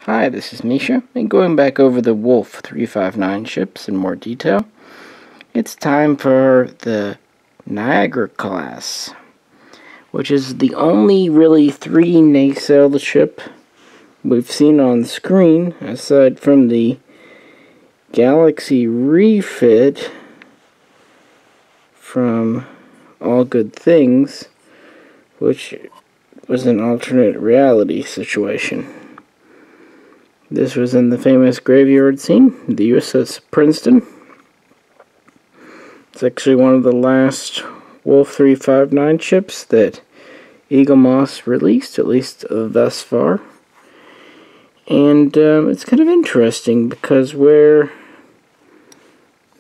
Hi, this is Misha, and going back over the Wolf 359 ships in more detail, it's time for the Niagara class, which is the only really three nacelle ship we've seen on screen, aside from the Galaxy refit from All Good Things, which was an alternate reality situation. This was in the famous graveyard scene, the USS Princeton. It's actually one of the last Wolf 359 ships that Eagle Moss released, at least thus far. And it's kind of interesting because where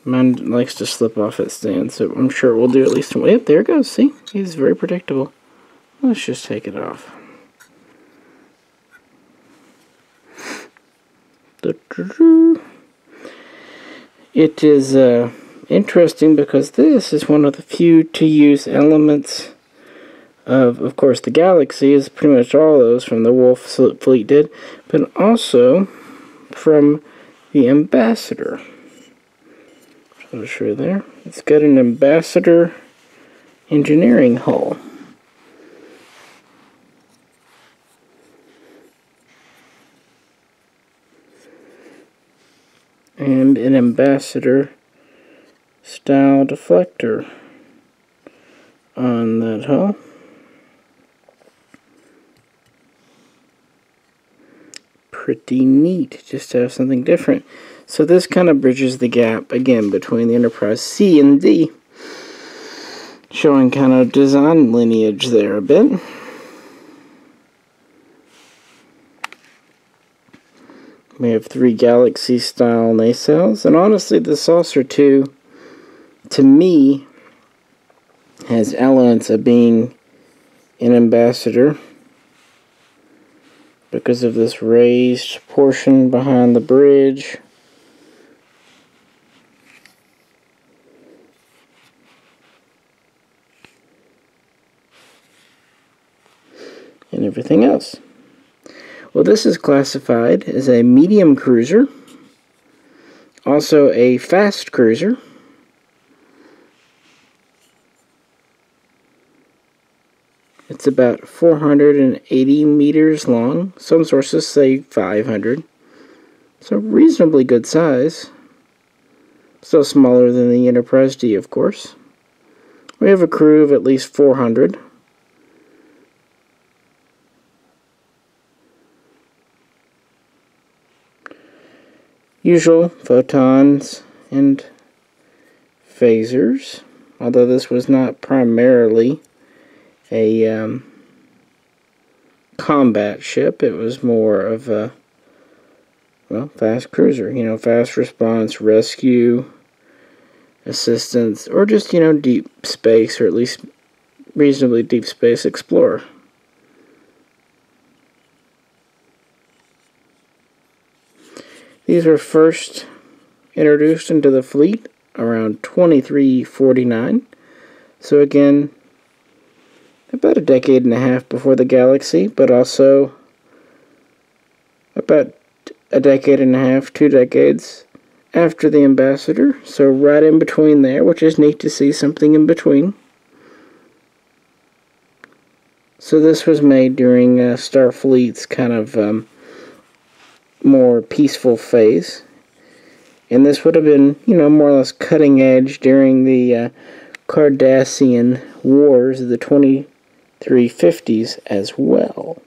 mine likes to slip off its stand, so I'm sure we'll do at least one. Yep, there it goes. See, he's very predictable. Let's just take it off. It is interesting because this is one of the few to use elements of course, the Galaxy is pretty much all those from the Wolf fleet did, but also from the Ambassador. I'll show you there. It's got an Ambassador engineering hull. And an Ambassador style deflector on that hull. Pretty neat just to have something different. So this kind of bridges the gap again between the Enterprise C and D, showing kind of design lineage there a bit. We have three Galaxy-style nacelles, and honestly, the Saucer 2, to me, has elements of being an Ambassador because of this raised portion behind the bridge. And everything else. Well, this is classified as a medium cruiser, also a fast cruiser, it's about 480 meters long. Some sources say 500. So reasonably good size. Still smaller than the Enterprise D, of course. We have a crew of at least 400. Usual photons and phasers, although this was not primarily a combat ship. It was more of a, well, fast cruiser, you know, fast response, rescue, assistance, or just, you know, deep space, or at least reasonably deep space explorer. These were first introduced into the fleet around 2349. So again, about a decade and a half before the Galaxy, but also about a decade and a half, 2 decades after the Ambassador. So right in between there, which is neat to see something in between. So this was made during Starfleet's kind of more peaceful phase, and this would have been, you know, more or less cutting edge during the Cardassian Wars of the 2350s as well.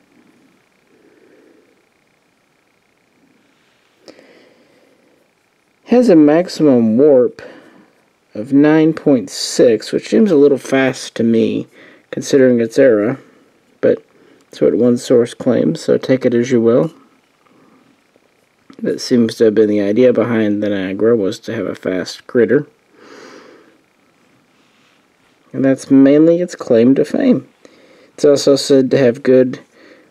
Has a maximum warp of 9.6, which seems a little fast to me considering its era, but that's what one source claims, so take it as you will. That seems to have been the idea behind the Niagara, was to have a fast critter. And that's mainly its claim to fame. It's also said to have good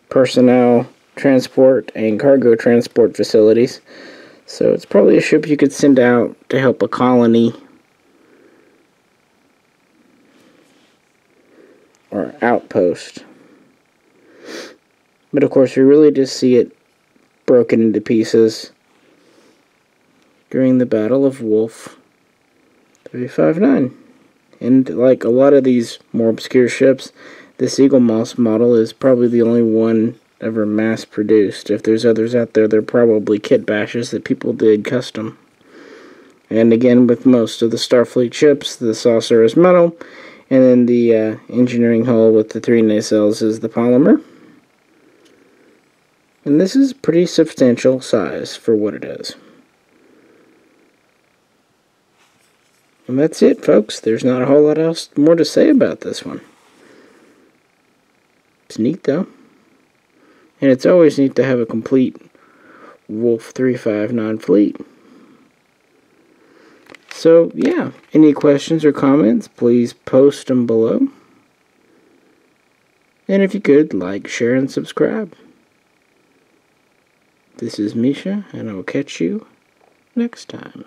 personnel transport and cargo transport facilities. So it's probably a ship you could send out to help a colony or outpost. But of course, we really just see it broken into pieces during the Battle of Wolf 359. And like a lot of these more obscure ships, this Eagle Moss model is probably the only one ever mass-produced. If there's others out there, they're probably kit bashes that people did custom. And again, with most of the Starfleet ships, the saucer is metal, and then the engineering hull with the 3 nacelles is the polymer. And this is pretty substantial size for what it is. And that's it, folks. There's not a whole lot else more to say about this one. It's neat, though. And it's always neat to have a complete Wolf 359 fleet. So, yeah. Any questions or comments, please post them below. And if you could, like, share, and subscribe. This is Misha, and I will catch you next time.